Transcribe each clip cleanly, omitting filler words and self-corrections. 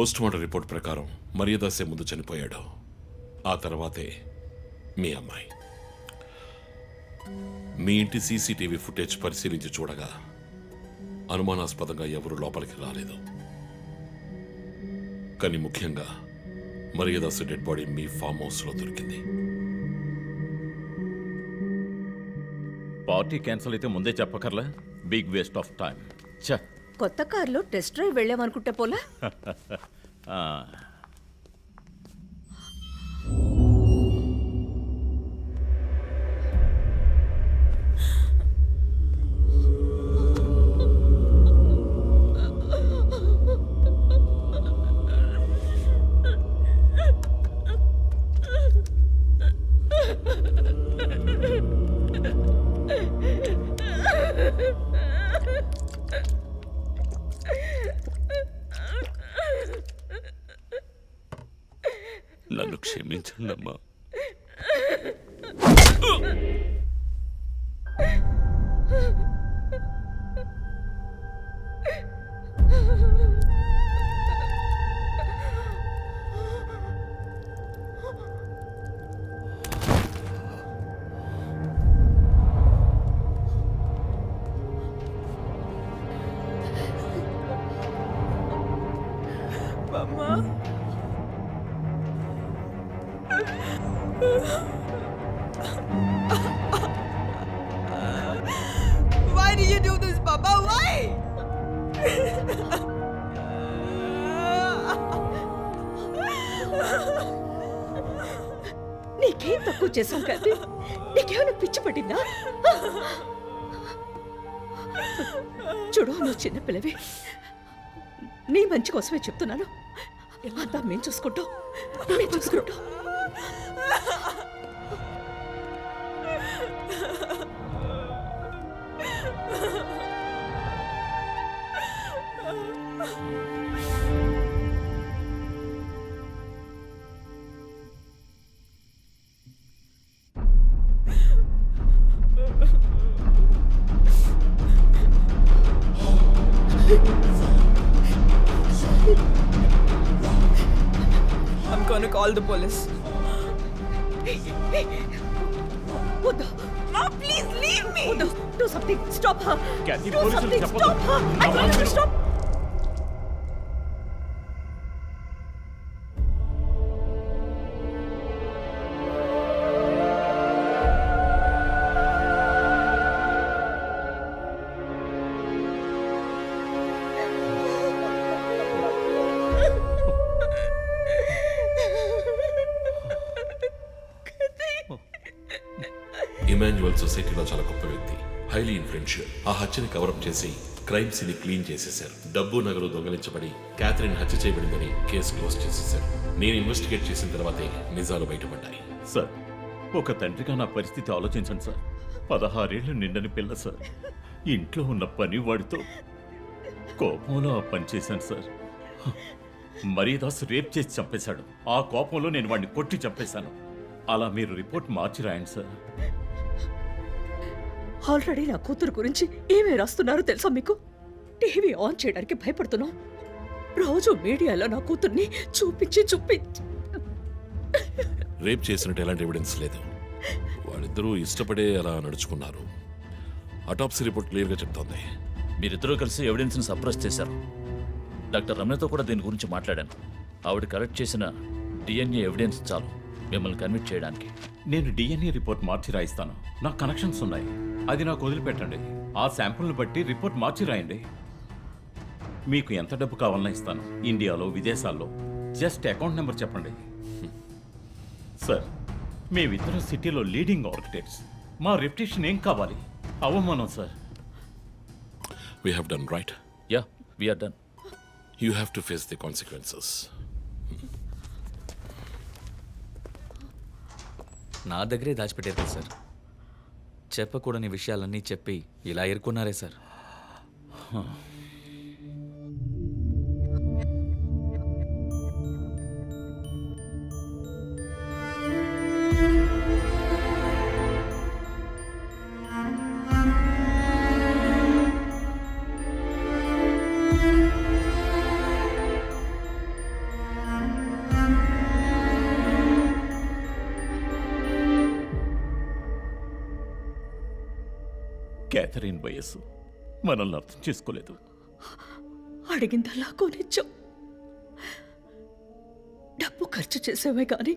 Postmortem report ప్రకారం మర్యాదాసే ముందు చనిపోయాడు. ఆ తర్వాతే మీ అమ్మాయి. మీ ఇంటి సీసీటీవీ ఫుటేజ్ పరిశీలించి చూడగా అనుమానాస్పదంగా ఎవరూ లోపలికి రాలేదు. కానీ ముఖ్యంగా మర్యాదాసు డెడ్ బాడీ మీ ఫామ్ హౌస్లో దొరికింది. పార్టీ క్యాన్సిల్ అయితే ముందే చెప్పకర్లా? Big waste of time. కొత్త కార్లో టెస్ట్ డ్రైవ్ వెళ్ళామనుకుంటే పోలా. నన్ను క్షమించండమ్మా. Why did you do this, Papa? Why? నీకేం తక్కువ చేశాం కదా? నీకేమైనా పిచ్చి పట్టిందా? చూడు, నువ్వు చిన్నపిల్లవి. నీ మంచి కోసమే చెప్తున్నాను. అంతా మేము చూసుకుంటాం. I'm gonna call the police. వద్దు. Mom, please leave me. వద్దు. Do something. Stop her. Kathy, Do police something. చెప్పొద్దు. Stop her. I told you to stop. Emmanuel సొసైటీలో చాలా గొప్ప వ్యక్తి, హైలీ ఇన్ఫ్లుయెన్షియల్. ఆ హత్యని కవరప్ చేసి క్రైమ్ సీన్ క్లీన్ చేసేశారు. డబ్బు నగలు దొంగలించబడి క్యాథరిన్ హత్య చేయబడిందని కేసు క్లోజ్ చేసేశారు. నేను ఇన్వెస్టిగేట్ చేసిన తర్వాతే నిజాలు బయటపడ్డాయి. సార్, ఒక తండ్రిగా నా పరిస్థితి ఆలోచించండి సార్. 16 ఏళ్ళు నిండని పిల్ల సార్. ఇంట్లో ఉన్న పని వాడితో కోపంలో ఆ పని చేశాను సార్. మర్యాదాస్ రేప్ చేసి చంపేశాడు. ఆ కోపంలో నేను వాడిని కొట్టి చంపేశాను. అలా మీరు రిపోర్ట్ మార్చి రాయండి సార్. ఆల్రెడీ నా కూతురు గురించి ఏమేమి రాస్తున్నారో తెలుసా మీకు? టీవీ ఆన్ చేయడానికి భయపడుతున్నాం. రోజు మీడియాలో నా కూతుర్ని చూపించి రేప్ చేసినట్టు ఎలాంటి ఎవిడెన్స్ లేదు. వాళ్ళిద్దరూ ఇష్టపడే అలా నడుచుకున్నారు. అటాప్సీ రిపోర్ట్ క్లియర్గా చెప్తోంది. మీరిద్దరూ కలిసి ఎవిడెన్స్ని సప్రెస్ చేశారు. డాక్టర్ రమణతో కూడా దీని గురించి మాట్లాడాను. ఆవిడ కలెక్ట్ చేసిన డిఎన్ఏ ఎవిడెన్స్ చాలు మిమ్మల్ని కన్విట్ చేయడానికి. నేను డిఎన్ఏ రిపోర్ట్ మార్చి రాయిస్తాను. నాకు కనెక్షన్స్ ఉన్నాయి. అది నాకు వదిలిపెట్టండి. ఆ శాంపుల్ని బట్టి రిపోర్ట్ మార్చి రాయండి. మీకు ఎంత డబ్బు కావాలన్నా ఇస్తాను. ఇండియాలో, విదేశాల్లో. జస్ట్ అకౌంట్ నెంబర్ చెప్పండి. సార్, మేమిద్దరం సిటీలో లీడింగ్ ఆర్కిటెక్ట్స్. మా రెప్యుటేషన్ ఏం కావాలి? అవమానం sir. We have done right. Yeah, we are done. You have to face the consequences. నా దగ్గరే దాచిపెట్టారు కదా సార్. చెప్పకూడని విషయాలన్నీ చెప్పి ఇలా ఎరుకున్నారే సార్. క్యాథరిన్ వయస్సు మనల్ని అర్థం చేసుకోలేదు. అడిగిందల్లా కొనిచ్చాం. డబ్బు ఖర్చు చేసామే కానీ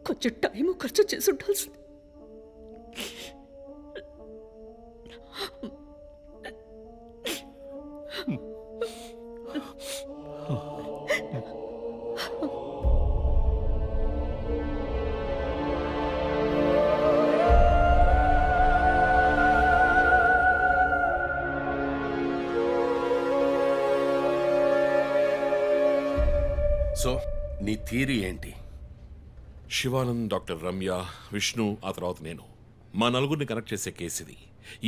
కొంచెం టైము ఖర్చు చేసి ఉండాల్సింది. సో నీ థియరీ ఏంటి? శివానంద్, డాక్టర్ రమ్య, విష్ణు, ఆ తర్వాత నేను, మా నలుగురిని కనెక్ట్ చేసే కేసు ఇది.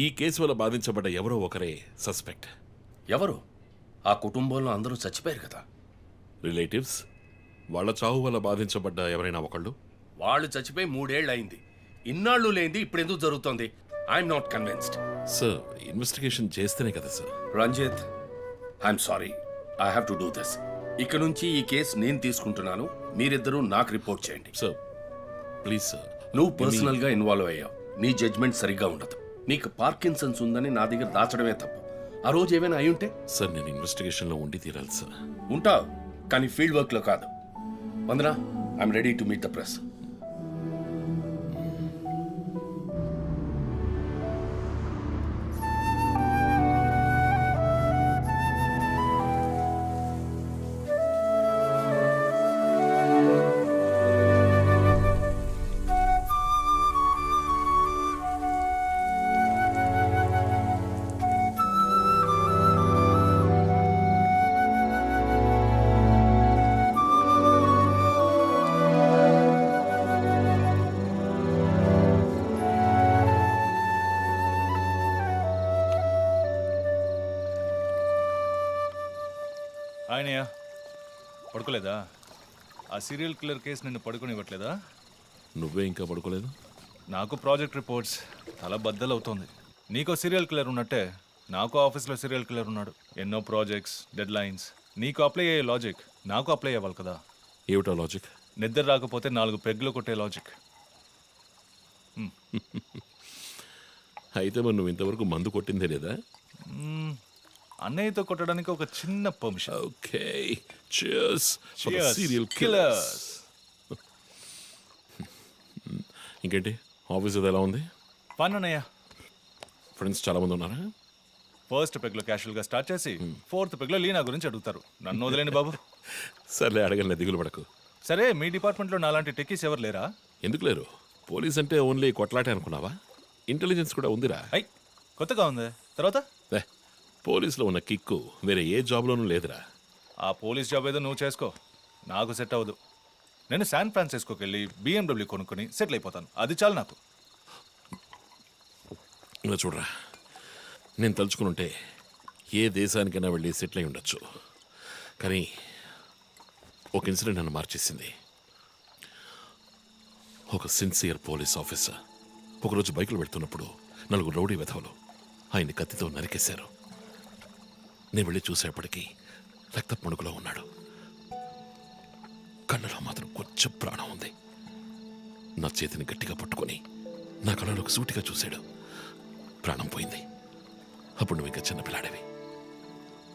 ఈ కేసు వల్ల బాధించబడ్డ ఎవరో ఒకరే సస్పెక్ట్. ఎవరు? ఆ కుటుంబంలో అందరూ చచ్చిపోయారు కదా. రిలేటివ్స్, వాళ్ళ చావు వల్ల బాధించబడ్డ ఎవరైనా ఒకళ్ళు. వాళ్ళు చచ్చిపోయి 3 ఏళ్ళు అయింది. ఇన్నాళ్ళు లేనిది ఇప్పుడు ఎందుకు జరుగుతోంది? I'm not convinced. Sir, investigation చేస్తేనే కదా sir. Ranjith, I'm sorry, I have to do this. ఇక నుంచి ఈ కేసు నేను తీసుకుంటున్నాను. మీరిద్దరూ నాకు రిపోర్ట్ చేయండి. Sir please sir. నువ్వు పర్సనల్ గా ఇన్వాల్వ్ అయ్యావు. నీ జడ్జ్మెంట్ సరిగ్గా ఉండదు. నీకు పార్కిన్సన్స్ ఉందని నా దగ్గర దాచడమే తప్పు. ఆ రోజు ఏమైనా అయి ఉంటే? సార్, నేను ఇన్వెస్టిగేషన్లో ఉండి తీరాలి సార్. ఉంటావు, కానీ ఫీల్డ్ వర్క్ లో కాదు. Vandana, I'm ready to meet the press. ఆయనయ్య పడుకోలేదా? ఆ సీరియల్ కిల్లర్ కేసు నిన్ను పడుకోనివ్వట్లేదా? నువ్వే ఇంకా పడుకోలేదు? నాకు ప్రాజెక్ట్ రిపోర్ట్స్ తల బద్దలవుతోంది. నీకో సీరియల్ కిల్లర్ ఉన్నట్టే నాకు ఆఫీస్లో సీరియల్ కిల్లర్ ఉన్నాడు. ఎన్నో ప్రాజెక్ట్స్, డెడ్ లైన్స్. నీకు అప్లై అయ్యే లాజిక్ నాకు అప్లై అవ్వాలి కదా. ఏమిటా లాజిక్? నిద్ర రాకపోతే 4 పెగ్గులు కొట్టే లాజిక్. అయితే మరి నువ్వు ఇంతవరకు మందు కొట్టిందే లేదా? అన్నయ్యతో కొట్టడానికి ఒక చిన్న permission. Okay, cheers for the Cheers, serial killers. killers. ఇంకేంటి, ఆఫీస్ అది ఎలా ఉంది? ఫన్ అన్నయ్య. ఫ్రెండ్స్ చాలా మంది ఉన్నారా? ఫస్ట్ పెగ్లో క్యాషువల్గా స్టార్ట్ చేసి 4th పెగ్లో లీనా గురించి అడుగుతారు. నన్ను వదిలేండి బాబు. సర్లే, అడగలే, దిగులు పడకు. సరే, మీ డిపార్ట్మెంట్లో నాలాంటి టెక్కీస్ ఎవరు లేరా? ఎందుకు లేరు? పోలీస్ అంటే ఓన్లీ కొట్లాటే అనుకున్నావా? ఇంటెలిజెన్స్ కూడా ఉందిరా. అయ్, కొత్తగా ఉంది. తర్వాత ఏ, పోలీసులో ఉన్న కిక్కు వేరే ఏ జాబ్లోనూ లేదురా. ఆ పోలీస్ జాబ్ ఏదో నువ్వు చేసుకో, నాకు సెట్ అవ్వదు. నేను శాన్ ఫ్రాన్సిస్కోకి వెళ్ళి BMW కొనుక్కొని సెటిల్ అయిపోతాను. అది చాలు నాకు. ఇలా చూడరా, నేను తలుచుకునుంటే ఏ దేశానికైనా వెళ్ళి సెటిల్ అయి ఉండొచ్చు. కానీ ఒక ఇన్సిడెంట్ నన్ను మార్చేసింది. ఒక సిన్సియర్ పోలీస్ ఆఫీసర్ ఒకరోజు బైకులు పెడుతున్నప్పుడు 4 రౌడీ వెధవలు ఆయన్ని కత్తితో నరికేశారు. నేను వెళ్ళి చూసేపటికి రక్తపు మణుకులో ఉన్నాడు. కళ్ళలో మాత్రం కొంచెం ప్రాణం ఉంది. నా చేతిని గట్టిగా పట్టుకొని నా కళ్ళలోకి సూటిగా చూశాడు. ప్రాణం పోయింది. అప్పుడు నువ్వు ఇంకా చిన్నపిల్లాడేవి.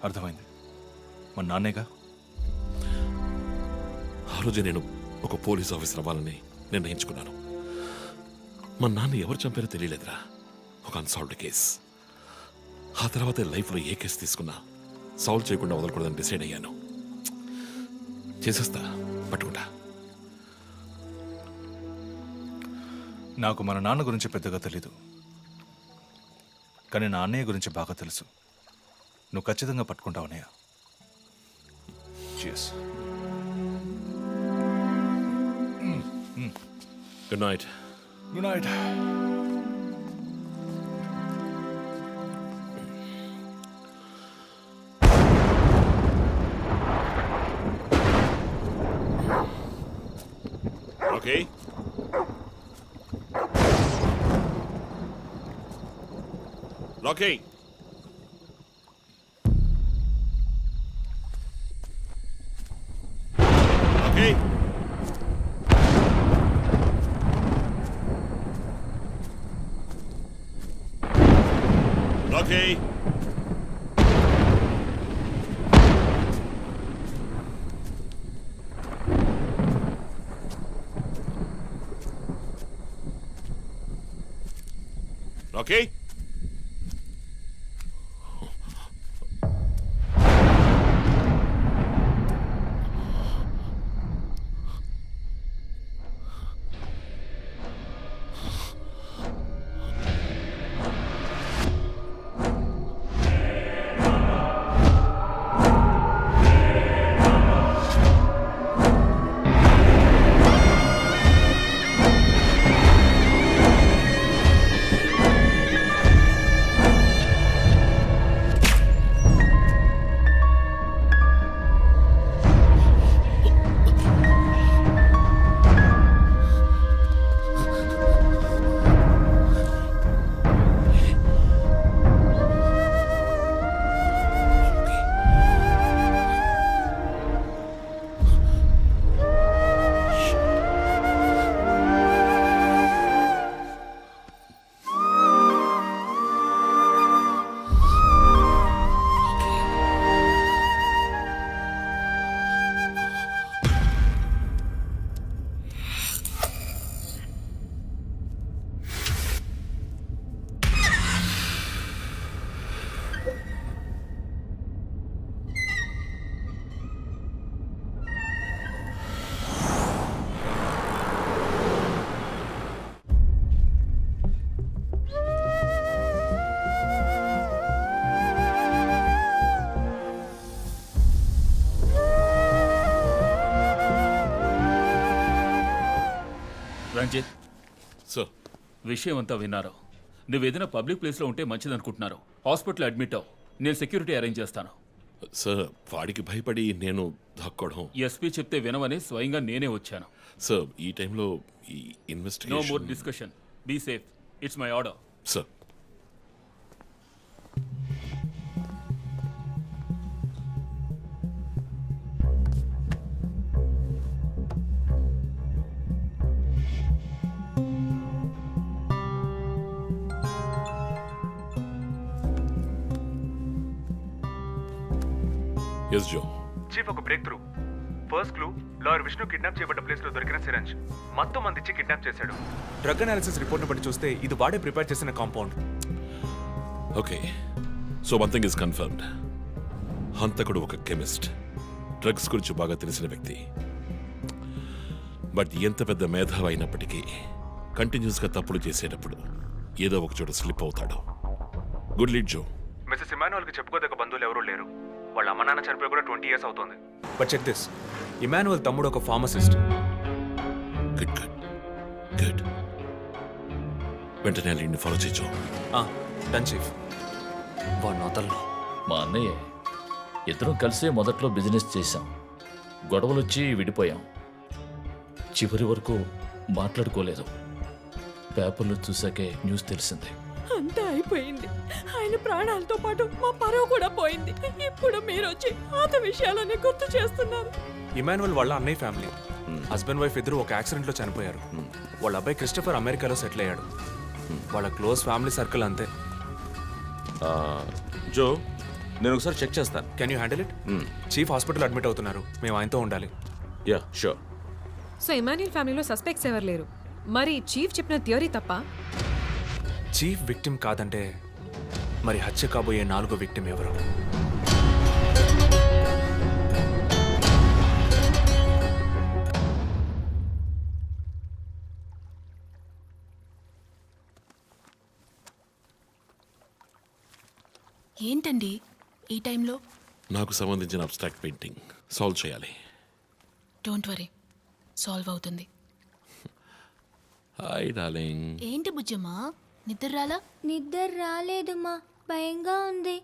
అర్థమైంది. మా నాన్నేగా. ఆ రోజే నేను ఒక పోలీస్ ఆఫీసర్ అవ్వాలని నిర్ణయించుకున్నాను. మా నాన్న ఎవరు చంపారో తెలియలేదురా. ఒక అన్సాల్వ్డ్ కేస్. ఆ తర్వాతే లైఫ్లో ఏ కేసు తీసుకున్నా సాల్వ్ చేయకుండా వదలకూడదని డిసైడ్ అయ్యాను. చేసేస్తా, పట్టుకుంటా. నాకు మన నాన్న గురించి పెద్దగా తెలీదు, కానీ నా అన్నయ్య గురించి బాగా తెలుసు. నువ్వు ఖచ్చితంగా పట్టుకుంటావు అన్నయ్య. Cheers. Good night. Good night. Okay, Rocky. Rocky, okay okay Ranjith, sir విషయం అంతా విన్నారు. నువ్వు ఏదైనా పబ్లిక్ ప్లేస్లో ఉంటే మంచిదనుకుంటున్నారు. హాస్పిటల్ అడ్మిట్ అవ్వు. నేను సెక్యూరిటీ అరేంజ్ చేస్తాను. సార్ వాడికి భయపడి నేను దాక్కోవడం. ఎస్పీ చెప్తే వినవని స్వయంగా నేనే వచ్చాను. సార్ ఈ టైంలో ఈ no more investigation. Discussion. Be safe. It's my order. Sir yes జో. చీఫ్, ఒక breakthrough. First clue, lawyer Vishnu kidnap చేయబడ్డ ప్లేస్ లో దొరికిన సిరంజ్ మొత్తం మంది ఇచ్చి కిడ్నాప్ చేశాడు. డ్రగ్ అనాలిసిస్ రిపోర్ట్ బట్టి చూస్తే ఇది వాడే ప్రిపేర్ చేసిన compound. Okay, so one thing is confirmed. హంతకుడు ఒక కెమిస్ట్, డ్రగ్స్ గురించి బాగా తెలిసిన వ్యక్తి. బట్ ఎంత పెద్ద మేధావి అయినప్పటికీ కంటిన్యూస్గా తప్పులు చేసేటప్పుడు ఏదో ఒక చోట స్లిప్ అవుతాడు. గుడ్ లీడ్ జో. మిస్సెస్ ఇమానువల్ కి చెప్పుకోదగ్గ బంధువులు ఎవరూ లేరు. వాళ్ళ అమ్మ నాన్న చనిపోయి కూడా 20 years అవుతుంది. బట్ చెక్ దిస్, ఇమానువల్ తమ్ముడు ఒక ఫార్మసిస్ట్. Good good good. వెంటనే లీడ్ని ఫాలో చేయొచ్చు. Done chief. వాడు నోతల్లో. మా అన్నయ్య ఇద్దరం కలిసే మొదట్లో బిజినెస్ చేశాం. గొడవలు వచ్చి విడిపోయాం. చివరి వరకు మాట్లాడుకోలేదు. పేపర్లో చూసాకే న్యూస్ తెలిసింది. అంతా అయిపోయింది. ఆయన ప్రాణాలతో పాటు మా పరువు కూడా పోయింది. ఇప్పుడు మీరు వచ్చి పాత విషయాలన్నీ గుర్తు చేస్తున్నారు. ఇమానువల్ వాళ్ళ అన్నయ్య ఫ్యామిలీ, హస్బెండ్ వైఫ్ ఇద్దరు ఒక యాక్సిడెంట్ లో చనిపోయారు. వాళ్ళ అబ్బాయి క్రిస్టఫర్ అమెరికాలో సెటిల్ అయ్యాడు. వాళ్ళ క్లోజ్ ఫ్యామిలీ సర్కిల్ అంతే. జో, నేను ఒకసారి చెక్ చేస్తాను. Can you handle it? Chief hospital admit అవుతున్నారు. మేము ఆయనతో ఉండాలి. Yeah sure. సో ఇమాన్యుల్ ఫ్యామిలీలో సస్పెక్ట్స్ ఎవరు లేరు. మరి చీఫ్ చెప్పిన థియరీ తప్ప? చీఫ్ విక్టిమ్ కాదంటే మరి హత్య కాబోయే 4వ విక్టిమ్ ఎవరు? ఏంటండి ఈ టైంలో? నాకు సంబంధించిన అబ్స్ట్రాక్ట్ పెయింటింగ్ సాల్వ్ చేయాలి. డోంట్ వరీ, సాల్వ్ అవుతుంది. Hi darling. ఏంటి బుజ్జమ్మా, నిద్ర రాలా? నిద్ర రాలేదుమా, భయంగా ఉంది.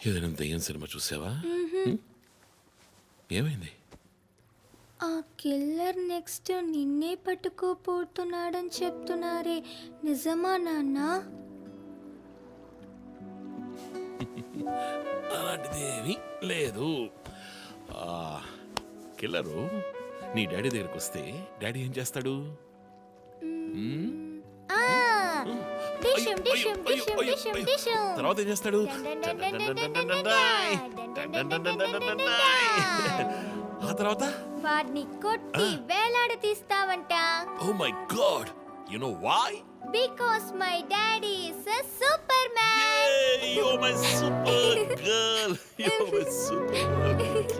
ఏదైనా దెయ్యం సినిమా చూసావా? ఏమైంది? ఆ కిల్లర్ నెక్స్ట్ నిన్నే పట్టుకోపోతున్నాడని చెప్తున్నారే, నిజమా నాన్న? అలాంటిదేమీ లేదు. కిల్లరు నీ డాడీ దగ్గరికి వస్తే డాడీ ఏం చేస్తాడు? డిషుం డిషుం డిషుం డిషుం డిషుం. తర్వాత ఏం చేస్తాడు? ఆ తర్వాత వాడిని కొట్టి వేలాడ తీస్తావంట. Oh my god, you know why? Because my daddy is a super man. You are my super girl, you are my super girl.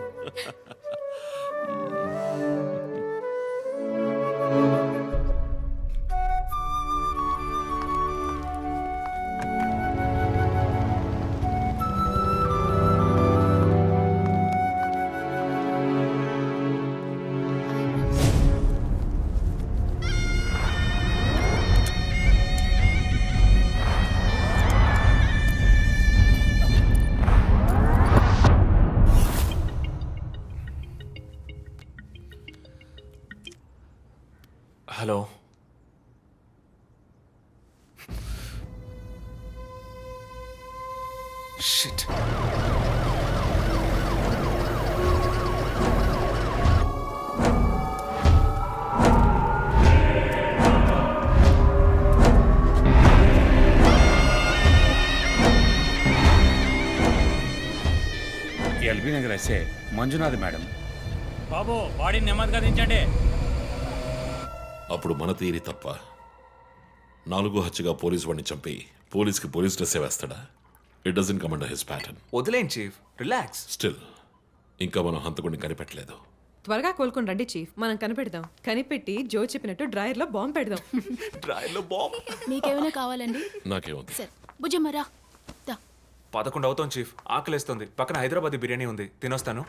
Hello, shit. LB Nagar SA Manjunath madam. బాబు బాడీని నెమ్మదిగా దించండి. అప్పుడు మన తీరి తప్ప 4 హత్యగా పోలీస్ వాడిని చంపి పోలీస్కి పోలీస్ డ్రెస్ వేస్తాడా? It doesn't come under his pattern. వదిలేండి చీఫ్, రిలాక్స్. స్టిల్ ఇంకా మనం హంతకుడిని కనిపెట్టలేదు. త్వరగా కోలుకొని రండి చీఫ్, మనం కనిపెడదాం. కనిపెట్టి జో చెప్పినట్టు డ్రాయర్లో బాంబు పెడదాం. డ్రైవ్లో బాంబ్. మీకేమైనా కావాలండి? నాకేముంది? సరే భుజమ్మరా. 11 అవుతాం చీఫ్, ఆకలేస్తుంది. పక్కన హైదరాబాద్ బిర్యానీ ఉంది, తినొస్తాను.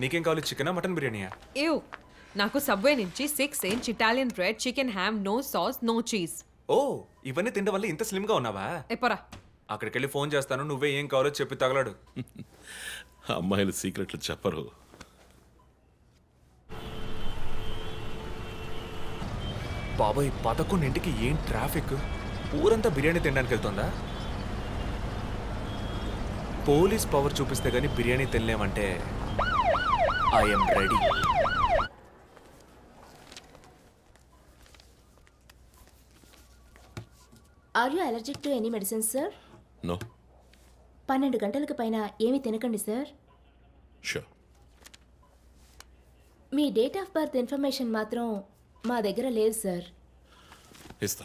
నీకేం కావాలి, చికెనా మటన్ బిర్యానీయా? ఏవ్, నాకు సబ్వే నుంచి 6 inch Italian bread, chicken ham, no sauce, no cheese. Oh, ఇవన్నీ తినడం వల్ల ఇంత స్లిమ్గా ఉన్నావా? ఎప్పరా అక్కడికి వెళ్ళి ఫోన్ చేస్తాను, నువ్వే ఏం కావాలో చెప్పి తగలాడు. అమ్మాయిలు సీక్రెట్లు చెప్పరు. బాబాయ్ 11ంటికి ఏం ట్రాఫిక్! ఊరంతా బిర్యానీ తినడానికి వెళ్తుందా? పోలీస్ పవర్ చూపిస్తే గానీ బిర్యానీ తినలేమంటే I'm ready. Are you allergic to any medicines sir? No. 12 గంటలకు పైన ఏమీ తినకండి సార్. షూర్. మీ డేట్ ఆఫ్ బర్త్ ఇన్ఫర్మేషన్ మాత్రం మా దగ్గర లేదు సార్. ఇస్తా.